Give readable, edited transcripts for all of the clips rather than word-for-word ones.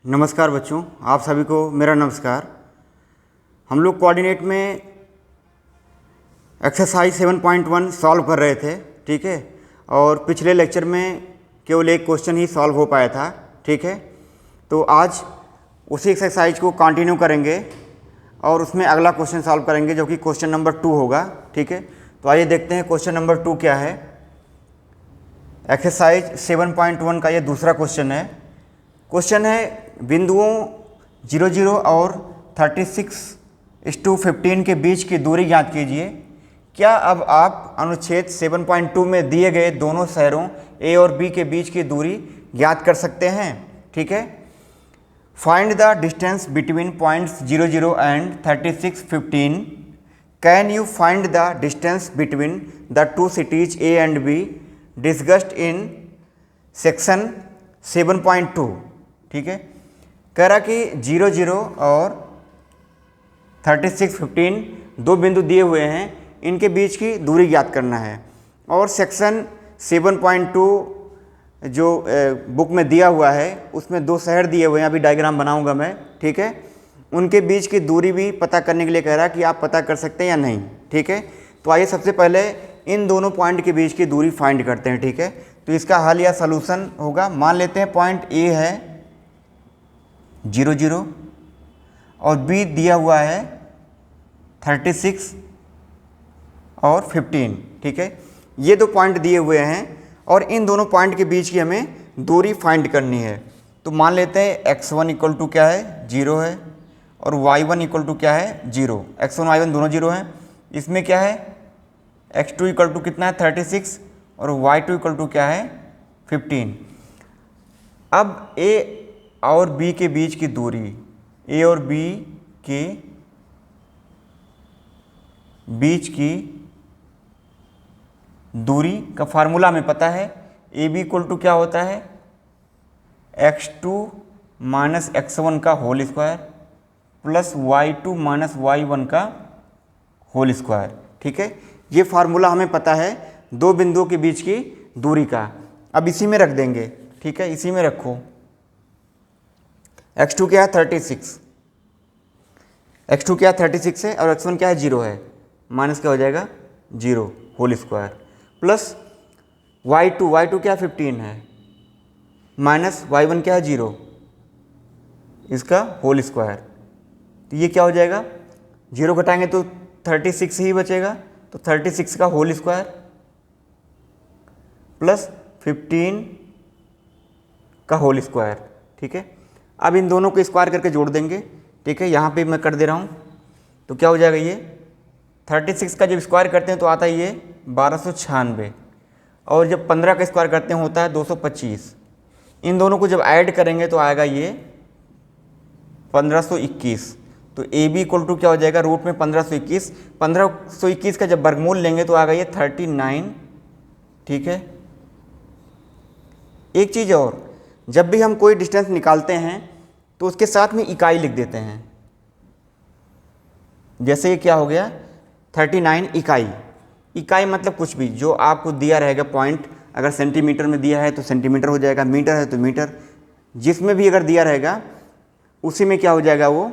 नमस्कार बच्चों, आप सभी को मेरा नमस्कार। हम लोग कोऑर्डिनेट में एक्सरसाइज 7.1 सॉल्व कर रहे थे, ठीक है। और पिछले लेक्चर में केवल एक क्वेश्चन ही सॉल्व हो पाया था, ठीक है। तो आज उसी एक्सरसाइज को कंटिन्यू करेंगे और उसमें अगला क्वेश्चन सॉल्व करेंगे जो कि क्वेश्चन नंबर 2 होगा, ठीक है। तो आइए देखते हैं क्वेश्चन नंबर 2 क्या है। एक्सरसाइज 7.1 का ये दूसरा क्वेश्चन है। क्वेश्चन है बिंदुओं 00 और 36:15 के बीच की दूरी ज्ञात कीजिए। क्या अब आप अनुच्छेद 7.2 में दिए गए दोनों शहरों ए और बी के बीच की दूरी ज्ञात कर सकते हैं, ठीक है। Find the distance between points 00 and 36:15। Can you find the distance between the two cities A and be discussed in section 7.2, ठीक है। कह रहा कि 00 और 36:15 दो बिंदु दिए हुए हैं, इनके बीच की दूरी ज्ञात करना है। और सेक्शन 7.2 जो बुक में दिया हुआ है उसमें दो शहर दिए हुए हैं, अभी डायग्राम बनाऊंगा मैं, ठीक है। उनके बीच की दूरी भी पता करने के लिए कह रहा है कि आप पता कर सकते हैं या नहीं, ठीक है। तो आइए सबसे पहले इन दोनों पॉइंट के बीच की दूरी फाइंड करते हैं, ठीक है। तो इसका हल या सलूशन होगा, मान लेते हैं पॉइंट ए है 00 और बी दिया हुआ है 36 और 15, ठीक है। ये दो पॉइंट दिए हुए हैं और इन दोनों पॉइंट के बीच की हमें दूरी फाइंड करनी है। तो मान लेते हैं x1 इक्वल टू क्या है, 0 है, और y1 इक्वल टू क्या है, 0। x1 y1 दोनों 0 हैं। इसमें क्या है, x2 इक्वल टू कितना है, 36, और y2 इक्वल टू क्या है, 15। अब a और b के बीच की दूरी, a और b के बीच की दूरी का फार्मूला हमें पता है। ए बी इक्वल टू क्या होता है, x2 माइनस x1 का whole square plus y2 minus y1 का होल स्क्वायर, ठीक है। ये फार्मूला हमें पता है दो बिंदुओं के बीच की दूरी का। अब इसी में रख देंगे, ठीक है, इसी में रखो। x2 क्या है, 36, x2 क्या है, 36 है, और x1 क्या है, 0 है, माइनस क्या हो जाएगा, 0 होल स्क्वायर प्लस y2 क्या है, 15 है, माइनस y1 क्या है, 0, इसका होल स्क्वायर। तो ये क्या हो जाएगा, 0 घटाएंगे तो 36 ही बचेगा, तो 36 का होल स्क्वायर प्लस 15 का होल स्क्वायर, ठीक है। अब इन दोनों को स्क्वायर करके जोड़ देंगे, ठीक है। यहाँ पे मैं कर दे रहा हूँ, तो क्या हो जाएगा, ये 36 का जब स्क्वायर करते हैं तो आता है ये 1296, और जब 15 का स्क्वायर करते हैं होता है 225। इन दोनों को जब ऐड करेंगे तो आएगा ये 1521। तो ए बी इक्वल टू क्या हो जाएगा, रूट में 1521, 1521 का जब वर्गमूल लेंगे तो आएगा ये 39, ठीक है। एक चीज़ और, जब भी हम कोई डिस्टेंस निकालते हैं तो उसके साथ में इकाई लिख देते हैं। जैसे ये क्या हो गया, 39 इकाई। इकाई मतलब कुछ भी जो आपको दिया रहेगा पॉइंट, अगर सेंटीमीटर में दिया है तो सेंटीमीटर हो जाएगा, मीटर है तो मीटर, जिसमें भी अगर दिया रहेगा उसी में क्या हो जाएगा, वो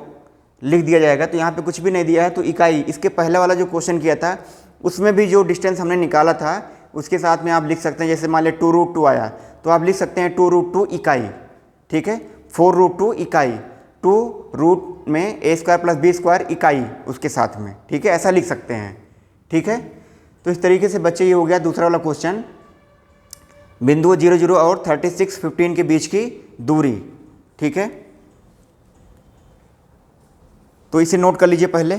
लिख दिया जाएगा। तो यहाँ पे कुछ भी नहीं दिया है तो इकाई। इसके पहले वाला जो क्वेश्चन किया था उसमें भी जो डिस्टेंस हमने निकाला था उसके साथ में आप लिख सकते हैं। जैसे मान लिया 2√2 आया तो आप लिख सकते हैं 2√2 इकाई, ठीक है। 4√2 इकाई, 2 रूट में a square plus b square इकाई उसके साथ में, ठीक है, ऐसा लिख सकते हैं, ठीक है। तो इस तरीके से बच्चे ये हो गया दूसरा वाला क्वेश्चन, बिंदु 00 और 36:15 के बीच की दूरी, ठीक है। तो इसे नोट कर लीजिए पहले,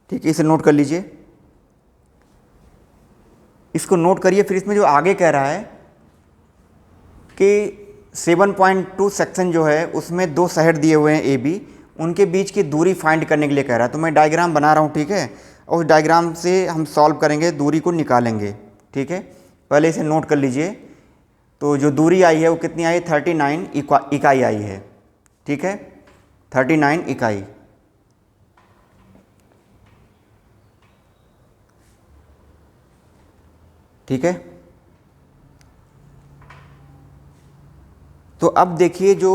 ठीक है, इसे नोट कर लीजिए, इसको नोट करिए। फिर इसमें जो आगे कह रहा है कि 7.2 सेक्शन जो है उसमें दो शहर दिए हुए हैं ए बी, उनके बीच की दूरी फाइंड करने के लिए कह रहा है। तो मैं डायग्राम बना रहा हूँ, ठीक है, और उस डायग्राम से हम सॉल्व करेंगे, दूरी को निकालेंगे, ठीक है। पहले इसे नोट कर लीजिए। तो जो दूरी आई है वो कितनी आई, 39 इकाई आई है, ठीक है, 39 इकाई, ठीक है। तो अब देखिए जो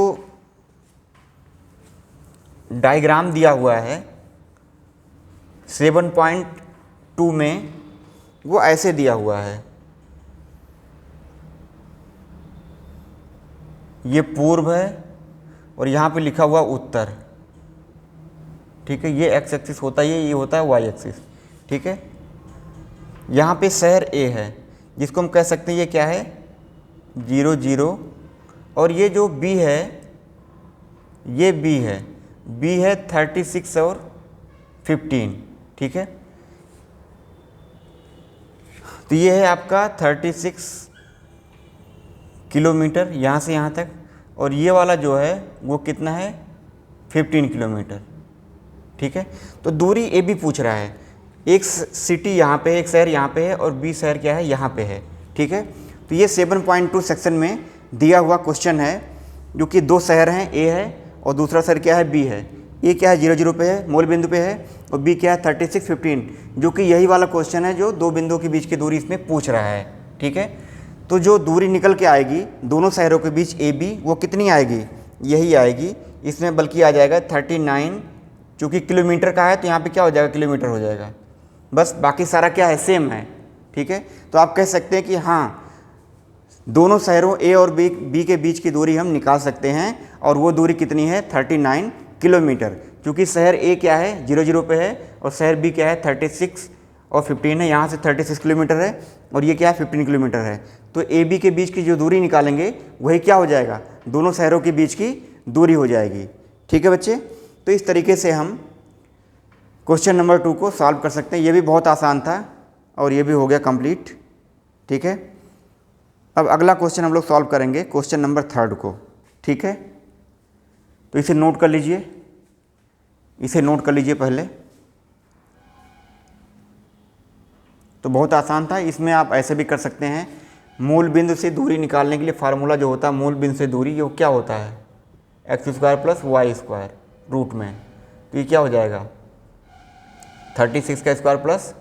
डायग्राम दिया हुआ है 7.2 में, वो ऐसे दिया हुआ है। ये पूर्व है और यहाँ पे लिखा हुआ उत्तर, ठीक है। ये एक्स एक्सिस होता है, ये होता है वाई एक्सिस, ठीक है। यहाँ पे शहर ए है जिसको हम कह सकते हैं ये क्या है 0 0, और ये जो बी है ये बी है 36 और 15, ठीक है। तो ये है आपका 36 किलोमीटर यहाँ से यहाँ तक, और ये वाला जो है वो कितना है 15 किलोमीटर, ठीक है। तो दूरी ए बी पूछ रहा है, एक सिटी यहाँ पे है, एक शहर यहाँ पे है, और बी शहर क्या है यहाँ पे है, ठीक है। तो ये 7.2 सेक्शन में दिया हुआ क्वेश्चन है, जो कि दो शहर हैं, ए है और दूसरा शहर क्या है बी है। ए क्या है 0 0 पे है, मूल बिंदु पे है, और बी क्या है 36 15, जो कि यही वाला क्वेश्चन है जो दो बिंदुओं के बीच की दूरी इसमें पूछ रहा है, ठीक है। तो जो दूरी निकल के आएगी दोनों शहरों के बीच ए बी, वो कितनी आएगी, यही आएगी। इसमें बल्कि आ जाएगा 39, चूँकि किलोमीटर का है तो यहाँ पे क्या हो जाएगा किलोमीटर हो जाएगा, बस बाकी सारा क्या है सेम है, ठीक है। तो आप कह सकते हैं कि हाँ दोनों शहरों ए और बी के बीच की दूरी हम निकाल सकते हैं, और वो दूरी कितनी है 39 किलोमीटर, क्योंकि शहर ए क्या है 0 0 पे है और शहर बी क्या है 36 और 15 है, यहाँ से 36 किलोमीटर है और ये क्या है 15 किलोमीटर है। तो ए बी के बीच की जो दूरी निकालेंगे वही क्या हो जाएगा, दोनों शहरों के बीच की दूरी हो जाएगी, ठीक है बच्चे। तो इस तरीके से हम क्वेश्चन नंबर 2 को सॉल्व कर सकते हैं। ये भी बहुत आसान था और ये भी हो गया कंप्लीट, ठीक है। अब अगला क्वेश्चन हम लोग सॉल्व करेंगे क्वेश्चन नंबर 3 को, ठीक है। तो इसे नोट कर लीजिए, इसे नोट कर लीजिए पहले। तो बहुत आसान था, इसमें आप ऐसे भी कर सकते हैं, मूल बिंदु से दूरी निकालने के लिए फार्मूला जो होता है मूल बिंदु से दूरी, ये क्या होता है x² + y² रूट में। तो ये क्या हो जाएगा 36 का स्क्वायर प्लस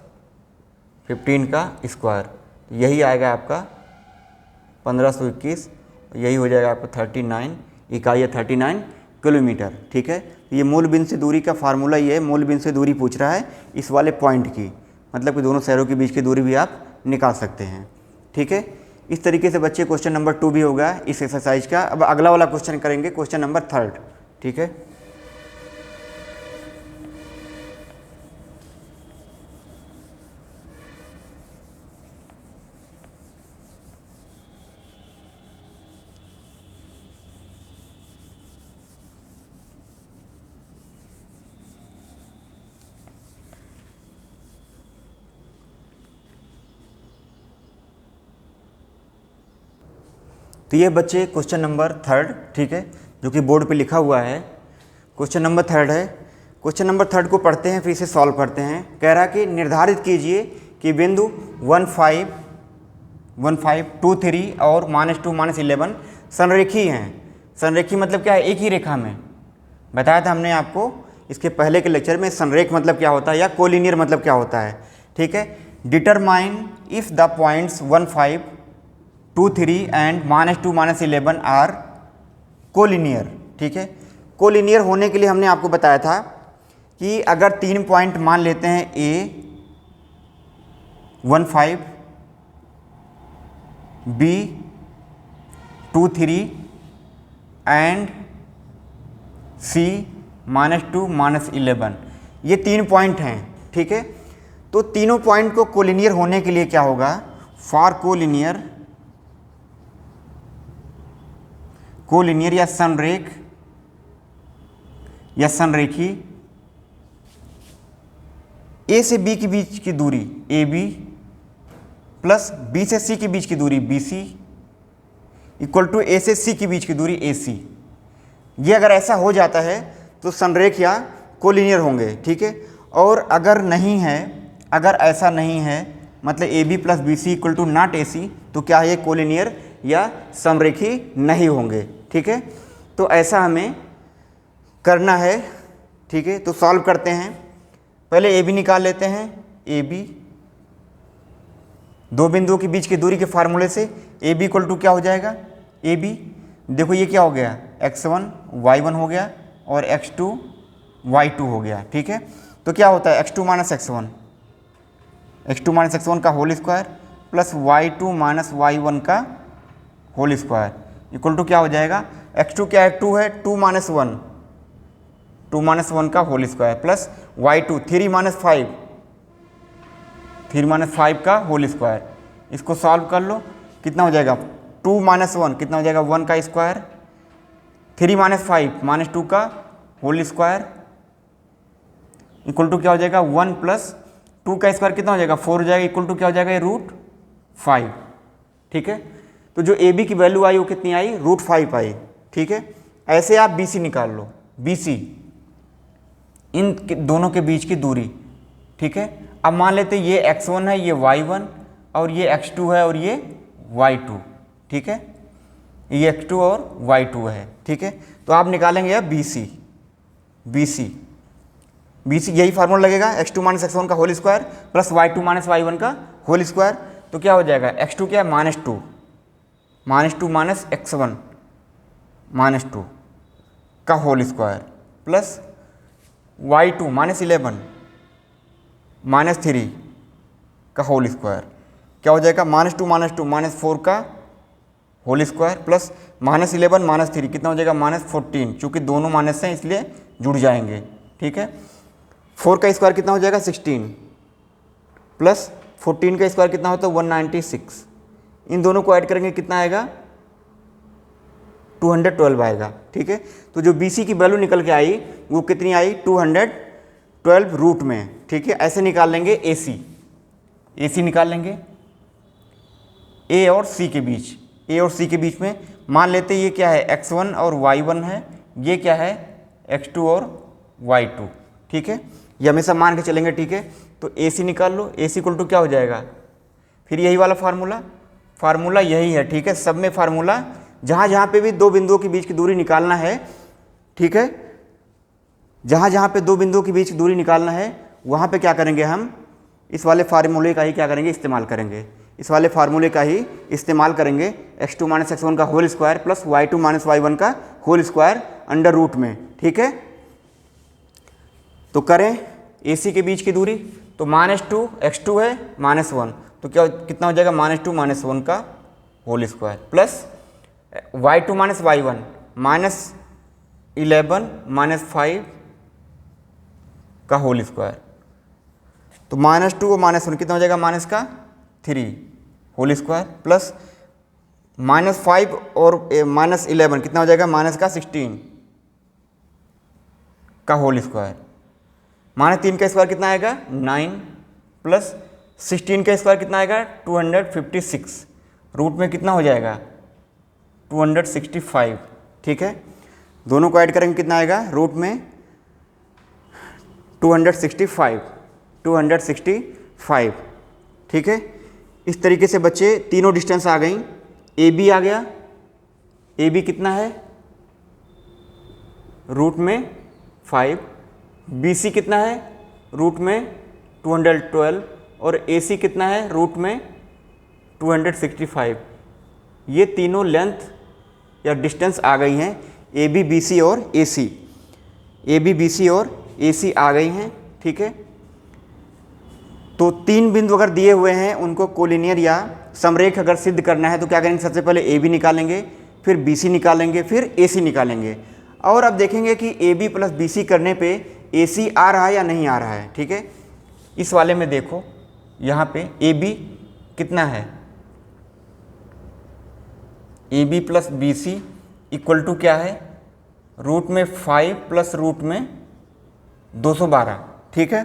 15 का स्क्वायर, यही आएगा आपका 1521, यही हो जाएगा आपका 39 इकाई 39 किलोमीटर, ठीक है। ये मूल बिंदु से दूरी का फार्मूला ये है, मूल बिंदु से दूरी पूछ रहा है इस वाले पॉइंट की, मतलब कि दोनों शहरों के बीच की दूरी भी आप निकाल सकते हैं, ठीक है। इस तरीके से बच्चे क्वेश्चन नंबर 2 भी होगा इस एक्सरसाइज का। अब अगला वाला क्वेश्चन करेंगे क्वेश्चन नंबर 3, ठीक है। तो ये बच्चे क्वेश्चन नंबर 3, ठीक है, जो कि बोर्ड पे लिखा हुआ है। क्वेश्चन नंबर 3 है। क्वेश्चन नंबर 3 को पढ़ते हैं फिर इसे सॉल्व करते हैं। कह रहा है कि निर्धारित कीजिए कि बिंदु 1 5 2 3 और -2 -11 संरेखी हैं। संरेखी मतलब क्या है, एक ही रेखा में। बताया था हमने आपको इसके पहले के लेक्चर में संरेख मतलब क्या होता है या कोलिनियर मतलब क्या होता है, ठीक है। Determine if the points 1 5 2 3 and -2 -11 are collinear, ठीक है। कोलिनियर होने के लिए हमने आपको बताया था कि अगर 3 पॉइंट मान लेते हैं ए 1 5 बी 2 3 एंड सी -2 -11, ये 3 पॉइंट हैं, ठीक है। तो तीनों पॉइंट को कोलिनियर होने के लिए क्या होगा, फॉर कोलिनियर या संरेख या संरेखी ए से बी के बीच की दूरी ए बी प्लस बी से सी के बीच की दूरी बी सी इक्वल टू ए से सी के बीच की दूरी ए सी। ये अगर ऐसा हो जाता है तो संरेख या कोलिनियर होंगे, ठीक है। और अगर नहीं है, अगर ऐसा नहीं है, मतलब A B plus B C equal to not A C, तो क्या ये कोलिनियर या समरेखी नहीं होंगे, ठीक है। तो ऐसा हमें करना है, ठीक है। तो सॉल्व करते हैं, पहले ए बी निकाल लेते हैं। ए बी दो बिंदुओं के बीच की दूरी के फार्मूले से ए बी इक्वल टू क्या हो जाएगा, ए बी देखो ये क्या हो गया x1 y1 हो गया और x2 y2 हो गया। ठीक है, तो क्या होता है x2 minus x1, x2 minus x1 का whole square plus y2 minus y1 का होल स्क्वायर इक्वल टू क्या हो जाएगा, x2 क्या है 2 है, 2 माइनस 1, 2 माइनस 1 का whole square plus y2 3 minus 5, 3 minus 5 का होल स्क्वायर। इसको सॉल्व कर लो, कितना हो जाएगा 2 माइनस 1 कितना हो जाएगा 1 का स्क्वायर, 3 माइनस 5 माइनस 2 का होल स्क्वायर इक्वल टू क्या हो जाएगा 1 प्लस 2 का स्क्वायर कितना हो जाएगा 4 हो जाएगा इक्वल टू क्या हो जाएगा रूट 5। ठीक है, तो जो ए बी की वैल्यू आई वो कितनी आई, रूट 5 आई। ठीक है, ऐसे आप बी सी निकाल लो, बी सी इन दोनों के बीच की दूरी। ठीक है, अब मान लेते ये x1 है, ये y1 और ये x2 है और ये y2। ठीक है, ये x2 और y2 है। ठीक है, तो आप निकालेंगे अब B C, B C B C यही फार्मूला लगेगा, x2 माइनस x1 का whole square plus y2 minus y1 का होल स्क्वायर। तो क्या हो जाएगा x2 क्या है माइनस 2 माइनस x1 माइनस 2 का whole square plus y2 minus 11 minus 3 का होल स्क्वायर क्या हो जाएगा माइनस 2 माइनस 4 का whole square plus minus 11 minus 3 कितना हो जाएगा माइनस 14, चूँकि दोनों माइनस हैं इसलिए जुड़ जाएंगे। ठीक है, 4 का स्क्वायर कितना हो जाएगा 16 प्लस 14 का स्क्वायर कितना होता है 196, इन दोनों को ऐड करेंगे कितना आएगा 212 आएगा। ठीक है, तो जो BC की वैल्यू निकल के आई वो कितनी आई 212 रूट में। ठीक है, ऐसे निकाल लेंगे AC निकाल लेंगे A और C के बीच, A और C के बीच में मान लेते ये क्या है x1 और y1 है, ये क्या है x2 और y2। ठीक है, ये हमेशा मान के चलेंगे। ठीक है, तो AC निकाल लो, AC इक्वल टू क्या हो जाएगा, फिर यही वाला फार्मूला यही है। ठीक है, सब में फार्मूला जहाँ पे भी दो बिंदुओं के बीच की दूरी निकालना है। ठीक है, जहाँ पे दो बिंदुओं के बीच की दूरी निकालना है वहाँ पे क्या करेंगे, हम इस वाले फार्मूले का ही क्या करेंगे इस्तेमाल करेंगे, इस वाले फार्मूले का ही इस्तेमाल करेंगे, x2 माइनस x1 का whole square plus y2 minus y1 का होल स्क्वायर अंडर रूट में। ठीक है, तो करें AC के बीच की दूरी, तो -2 x2 है -1 तो क्या कितना हो जाएगा -2 - 1 का whole square plus y2 minus y1 -11 -5 का होल स्क्वायर, तो -2 और -1 कितना हो जाएगा -3 होल स्क्वायर प्लस -5 और -11 कितना हो जाएगा -16 का होल स्क्वायर, -3 का स्क्वायर कितना आएगा 9 प्लस 16 का स्क्वायर कितना आएगा 256, रूट में कितना हो जाएगा 265। ठीक है, दोनों को ऐड करेंगे कितना आएगा रूट में 265। ठीक है, इस तरीके से बच्चे तीनों डिस्टेंस आ गई, AB आ गया, AB कितना है रूट में 5, BC कितना है रूट में 212 और AC कितना है रूट में 265। ये तीनों लेंथ या डिस्टेंस आ गई हैं, AB BC और AC, AB BC और AC आ गई हैं। ठीक है, तो तीन बिंदु अगर दिए हुए हैं उनको कोलिनियर या समरेख अगर सिद्ध करना है तो क्या करेंगे, सबसे पहले AB निकालेंगे, फिर BC निकालेंगे, फिर AC निकालेंगे, और अब देखेंगे कि AB प्लस BC करने पे AC आ रहा है या नहीं आ रहा है। ठीक है, इस वाले में देखो यहाँ पे AB कितना है, AB plus BC equal to क्या है रूट में 5 प्लस रूट में 212। ठीक है,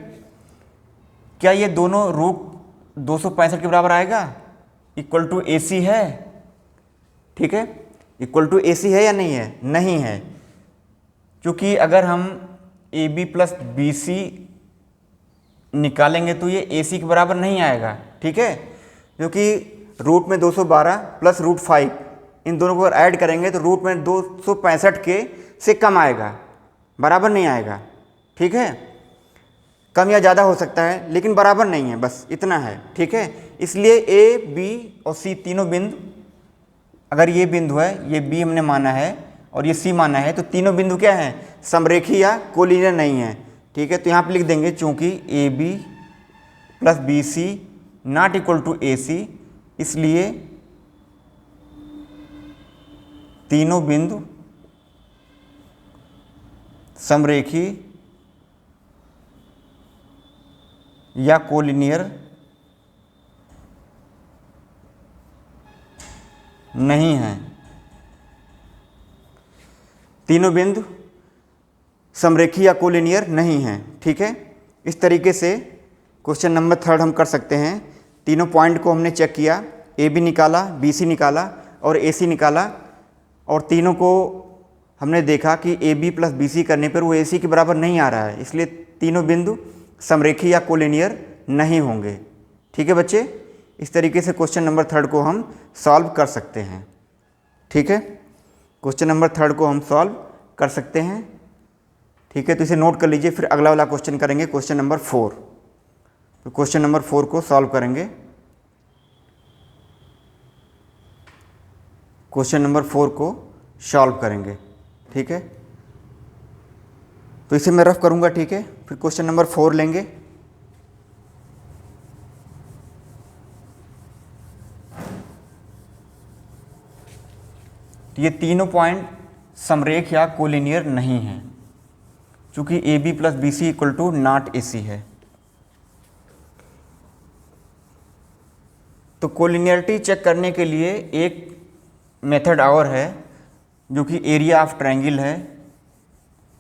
क्या ये दोनों रूट 265 के बराबर आएगा, इक्वल टू AC है। ठीक है, इक्वल टू AC है या नहीं है, नहीं है, क्योंकि अगर हम AB प्लस BC निकालेंगे तो ये AC के बराबर नहीं आएगा। ठीक है, क्योंकि रूट में 212 प्लस रूट 5 इन दोनों को अगर ऐड करेंगे तो रूट में 265 के से कम आएगा, बराबर नहीं आएगा। ठीक है, कम या ज़्यादा हो सकता है लेकिन बराबर नहीं है, बस इतना है। ठीक है, इसलिए A, B और C तीनों बिंदु, अगर ये बिंदु है, ये B हमने माना है और ये C माना है, तो तीनों बिंदु क्या हैं समरेखी या कोलिनियर नहीं है। ठीक है, तो यहाँ पे लिख देंगे चूंकि A B plus B C not equal to A C, इसलिए तीनों बिंदु समरेखी या कोलिनियर नहीं है। तीनों बिंदु समरेखी या कोलिनियर नहीं है। ठीक है, इस तरीके से क्वेश्चन नंबर 3 हम कर सकते हैं। तीनों पॉइंट को हमने चेक किया, ए बी निकाला, बी सी निकाला और ए सी निकाला, और तीनों को हमने देखा कि A B plus B C करने पर वो ए सी के बराबर नहीं आ रहा है, इसलिए तीनों बिंदु समरेखी या कोलिनियर नहीं होंगे। ठीक है बच्चे, इस तरीके से क्वेश्चन नंबर 3 को हम सॉल्व कर सकते हैं। ठीक है, क्वेश्चन नंबर 3 को हम सॉल्व कर सकते हैं। ठीक है, तो इसे नोट कर लीजिए, फिर अगला वाला क्वेश्चन करेंगे क्वेश्चन नंबर 4। तो क्वेश्चन नंबर 4 को सॉल्व करेंगे। क्वेश्चन नंबर 4 को सॉल्व करेंगे। ठीक है, तो इसे मैं रफ करूंगा। ठीक है, फिर क्वेश्चन नंबर 4 लेंगे। ये तीनों पॉइंट समरेख या कोलिनियर नहीं हैं, चूंकि A B plus B C equal to not A C है। तो कोलिनियरिटी चेक करने के लिए एक मेथड और है, जो कि एरिया ऑफ ट्रायंगल है।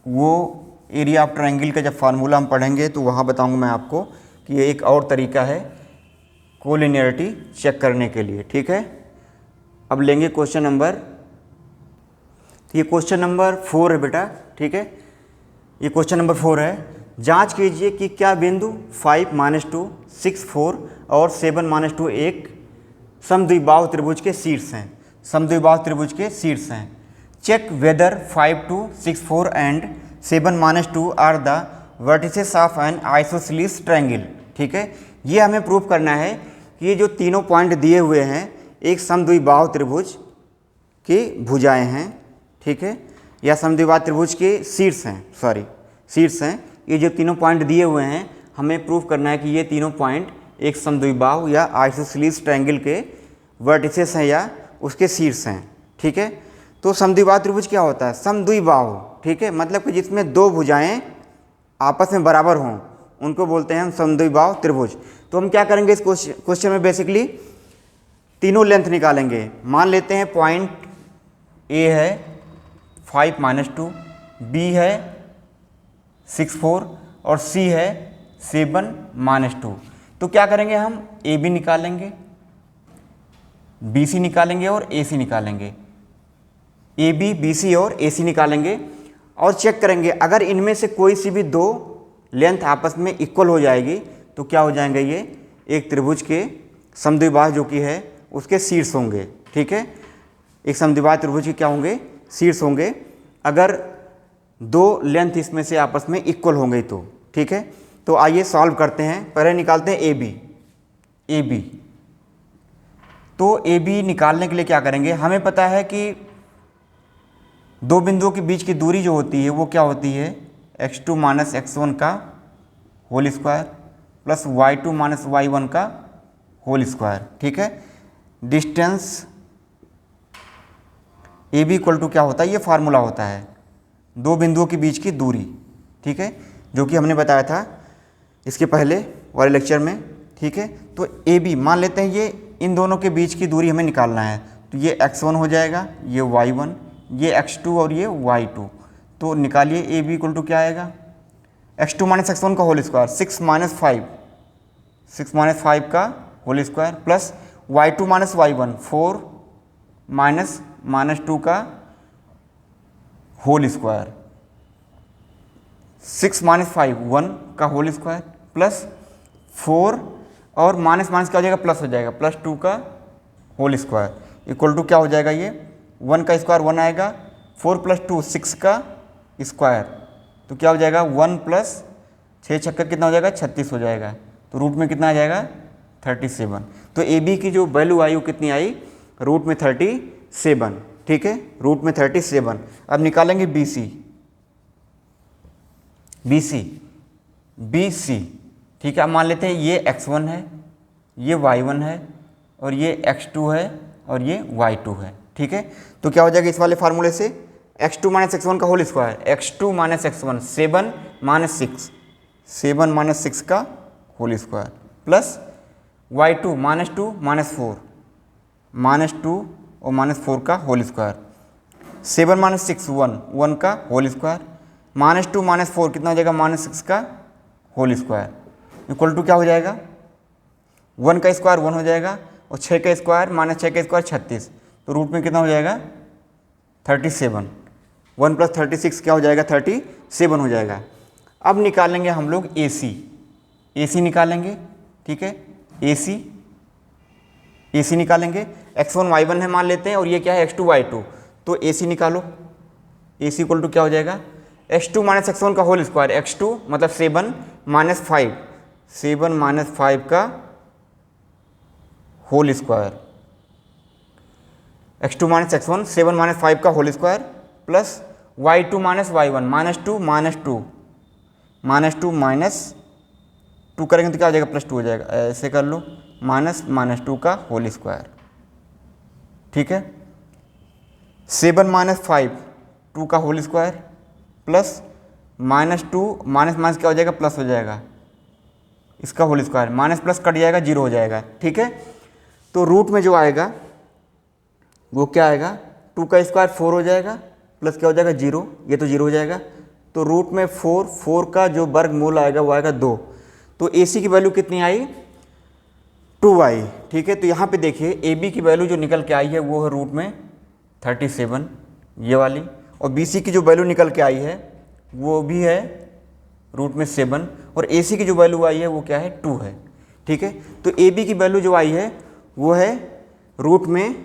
वो एरिया ऑफ ट्रायंगल का जब फार्मूला हम पढ़ेंगे तो वहाँ बताऊँगा मैं आपको कि ये एक और तरीका है कोलिनियरिटी चेक करने के लिए। ठीक है, अब लेंगे क्वेश्चन नंबर, ये क्वेश्चन नंबर 4 है बेटा। ठीक है, ये क्वेश्चन नंबर 4 है। जांच कीजिए कि क्या बिंदु 5 - 2 6 4 और 7 - 2 एक समद्विबाहु त्रिभुज के शीर्ष हैं। समद्विबाहु त्रिभुज के शीर्ष हैं। Check whether 5 2 6 4 and 7 - 2 are the vertices of an isosceles triangle. ठीक है, ये हमें प्रूव करना है कि ये जो तीनों पॉइंट दिए हुए हैं एक समद्विबाहु त्रिभुज की भुजाएं हैं। ठीक है, या समद्विबाहु त्रिभुज के शीर्ष हैं, शीर्ष हैं। ये जो तीनों पॉइंट दिए हुए हैं हमें प्रूव करना है कि ये तीनों पॉइंट एक समद्विबाहु या आइसोसेलेस ट्रायंगल के वर्टिसेस हैं या उसके शीर्ष हैं। ठीक है, तो समद्विबाहु त्रिभुज क्या होता है? समद्विबाहु, ठीक है, मतलब कि जिसमें दो भुजाएं आपस में बराबर हों उनको बोलते हैं हम समद्विबाहु त्रिभुज। तो हम क्या करेंगे इस क्वेश्चन में, बेसिकली तीनों लेंथ निकालेंगे। मान लेते हैं पॉइंट ए है 5 - 2, बी है 6 4 और सी है 7 - 2। तो क्या करेंगे हम, ए बी निकालेंगे, बी सी निकालेंगे और ए सी निकालेंगे। ए बी बी सी और ए सी निकालेंगे और चेक करेंगे अगर इनमें से कोई सी भी दो लेंथ आपस में इक्वल हो जाएगी तो क्या हो जाएंगे, ये एक त्रिभुज के समद्विबाहु जो कि है उसके शीर्ष होंगे। ठीक है, एक समद्विबाहु त्रिभुज के क्या होंगे, शीर्ष होंगे, अगर दो लेंथ इसमें से आपस में इक्वल होंगे तो। ठीक है, तो आइए सॉल्व करते हैं। पहले निकालते हैं ए बी। तो ए बी निकालने के लिए क्या करेंगे, हमें पता है कि दो बिंदुओं के बीच की दूरी जो होती है वो क्या होती है, x2 - x1 का whole square plus y2 - y1 का होल स्क्वायर। ठीक है, distance A B equal to क्या होता है, ये फार्मूला होता है दो बिंदुओं के बीच की दूरी। ठीक है, जो कि हमने बताया था इसके पहले वाले लेक्चर में। ठीक है, तो ए बी मान लेते हैं ये इन दोनों के बीच की दूरी हमें निकालना है। तो ये x1 हो जाएगा, ये y1, ये x2 और ये y2। तो निकालिए ए बी इक्वल टू क्या आएगा, x2 - x1 का होल स्क्वायर 6 - 5 का whole square plus y2 - y1 4 - -2 का होल स्क्वायर, 6 - 5 1 का होल स्क्वायर प्लस 4 और माइनस माइनस क्या हो जाएगा, प्लस हो जाएगा, +2 का होल स्क्वायर इक्वल टू क्या हो जाएगा, ये 1 का स्क्वायर 1 आएगा, 4 + 2 6 का स्क्वायर, तो क्या हो जाएगा 1 + 6 छक्का कितना हो जाएगा 36 हो जाएगा। तो रूट में कितना आ जाएगा 37। तो ए बी की जो वैल्यू आई वो कितनी आई, रूट में 37। ठीक है, रूट में 37। अब निकालेंगे बी सी। बी सी, ठीक है। अब मान लेते हैं ये x1 है, ये y1 है और ये x2 है और ये y2 है, ठीक है। तो क्या हो जाएगा इस वाले फार्मूले से, x2 माइनस x1 का whole square, x2 minus x1 7 minus 6, 7 minus 6 का whole square plus y2 minus 2 minus 4, minus 2 और माइनस 4 का होल स्क्वायर, 7 माइनस 6 1 का होल स्क्वायर, माइनस 2 माइनस 4 कितना हो जाएगा, माइनस 6 का होल स्क्वायर इक्वल टू क्या हो जाएगा, 1 का स्क्वायर 1 हो जाएगा और 6 का स्क्वायर माइनस 6 का स्क्वायर 36, तो रूट में कितना हो जाएगा 37, 1 प्लस 36 क्या हो जाएगा 37 हो जाएगा। अब निकालेंगे हम लोग ए सी निकालेंगे, ठीक है। ए सी निकालेंगे, x1 y1 है मान लेते हैं और ये क्या है x2 y2, तो ए सी निकालो। ए सी इक्वल टू क्या हो जाएगा, x2 माइनस x1 का होल स्क्वायर, x2 मतलब 7 माइनस 5, 7 माइनस 5 का whole square, x2 minus x1 7 minus 5 का whole square plus y2 minus y1 minus 2 minus 2 minus 2 minus 2 करेंगे तो क्या हो जाएगा प्लस 2 हो जाएगा, ऐसे कर लो, माइनस माइनस 2 का होल स्क्वायर, ठीक है। 7 माइनस 5 2 का whole square plus minus 2 minus minus क्या हो जाएगा प्लस हो जाएगा, इसका whole square, minus plus cut जाएगा 0 हो जाएगा, ठीक है। तो रूट में जो आएगा वो क्या आएगा, 2 का स्क्वायर 4 हो जाएगा प्लस क्या हो जाएगा 0, ये तो 0 हो जाएगा, तो रूट में 4 का जो वर्गमूल आएगा वो आएगा 2, तो ए सी की वैल्यू कितनी आई 2 आई, ठीक है। तो यहाँ पे देखिए ए बी की वैल्यू जो निकल के आई है वो है रूट में 37 ये वाली, और बी सी की जो वैल्यू निकल के आई है वो भी है रूट में 7, और ए सी की जो वैल्यू आई है वो क्या है 2 है, ठीक है। तो ए बी की वैल्यू जो आई है वो है रूट में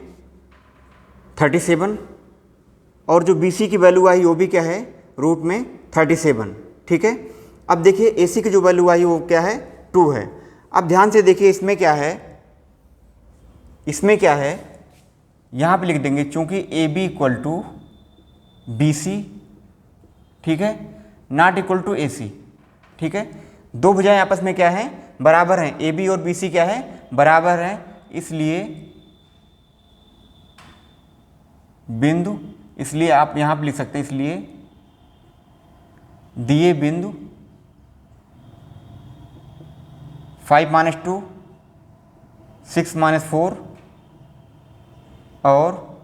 37 और जो बी सी की वैल्यू आई वो भी क्या है रूट में 37, ठीक है। अब देखिए ए सी की जो वैल्यू आई वो क्या है 2 है। अब ध्यान से देखिए इसमें क्या है, यहाँ पे लिख देंगे चूंकि A B equal to B C, ठीक है, not equal to A C, ठीक है। दो भुजाएं आपस में क्या है बराबर हैं, ए बी और बी सी क्या है बराबर हैं, इसलिए बिंदु, इसलिए आप यहाँ पे लिख सकते हैं, इसलिए दिए बिंदु 5 माइनस 2 6 माइनस 4 और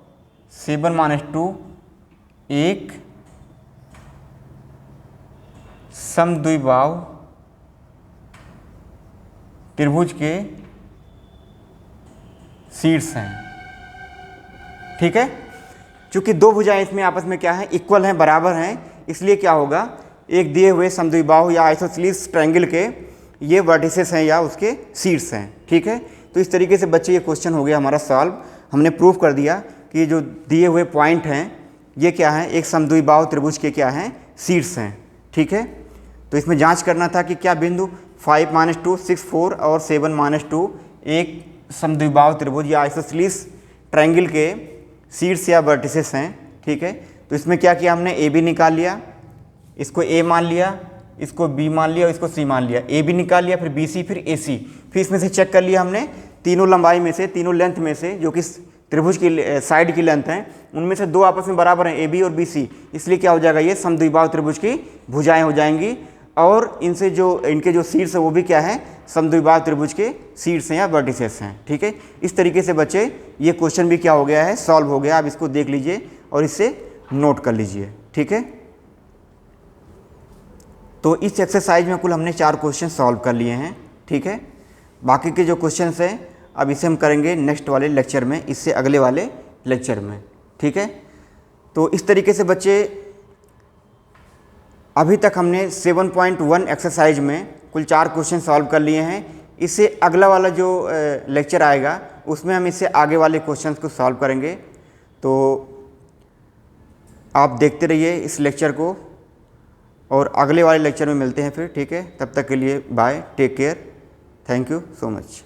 7 माइनस 2 एक समद्विबाहु त्रिभुज के शीर्ष हैं, ठीक है। चूंकि दो भुजाएं इसमें आपस में क्या है इक्वल हैं, बराबर हैं, इसलिए क्या होगा एक दिए हुए समद्विबाहु या आइसोसेलेस ट्रायंगल के ये वर्टिसेस हैं या उसके शीर्ष हैं, ठीक है। तो इस तरीके से बच्चे ये क्वेश्चन हो गया हमारा सॉल्व, हमने प्रूफ कर दिया कि जो दिए हुए पॉइंट हैं ये क्या है एक समद्विबाहु त्रिभुज के क्या हैं शीर्ष हैं, ठीक है। तो इसमें जांच करना था कि क्या बिंदु 5 माइनस 2 6 4 और 7 माइनस 2 एक समद्विबाहु त्रिभुज या आइसोसेलेस ट्रायंगल के शीर्ष या वर्टिसेस हैं, ठीक है। तो इसमें क्या किया हमने ए बी निकाल लिया, इसको ए मान लिया, इसको बी मान लिया और इसको सी मान लिया, ए बी निकाल लिया, फिर बी सी, फिर ए सी, फिर इसमें से चेक कर लिया हमने तीनों लंबाई में से, तीनों लेंथ में से जो कि त्रिभुज की साइड की लेंथ है उनमें से दो आपस में बराबर हैं ए बी और बी सी, इसलिए क्या हो जाएगा ये समद्विबाहु त्रिभुज की भुजाएं हो जाएंगी, और इनसे जो इनके जो शीर्ष है वो भी क्या है समद्विबाहु त्रिभुज के शीर्ष हैं या वर्टिसेस हैं, ठीक है। इस तरीके से बच्चे ये क्वेश्चन भी क्या हो गया है सॉल्व हो गया। आप इसको देख लीजिए और इससे नोट कर लीजिए, ठीक है। तो इस एक्सरसाइज में कुल हमने 4 क्वेश्चन सॉल्व कर लिए हैं, ठीक है। बाकी के जो क्वेश्चन हैं अब इसे हम करेंगे नेक्स्ट वाले लेक्चर में, इससे अगले वाले लेक्चर में, ठीक है। तो इस तरीके से बच्चे अभी तक हमने 7.1 एक्सरसाइज में कुल 4 क्वेश्चन सॉल्व कर लिए हैं। इससे अगला वाला जो लेक्चर आएगा उसमें हम इससे आगे वाले क्वेश्चंस को सॉल्व करेंगे। तो आप देखते रहिए इस लेक्चर को और अगले वाले लेक्चर में मिलते हैं फिर, ठीक है। तब तक के लिए bye, take care, thank you so much.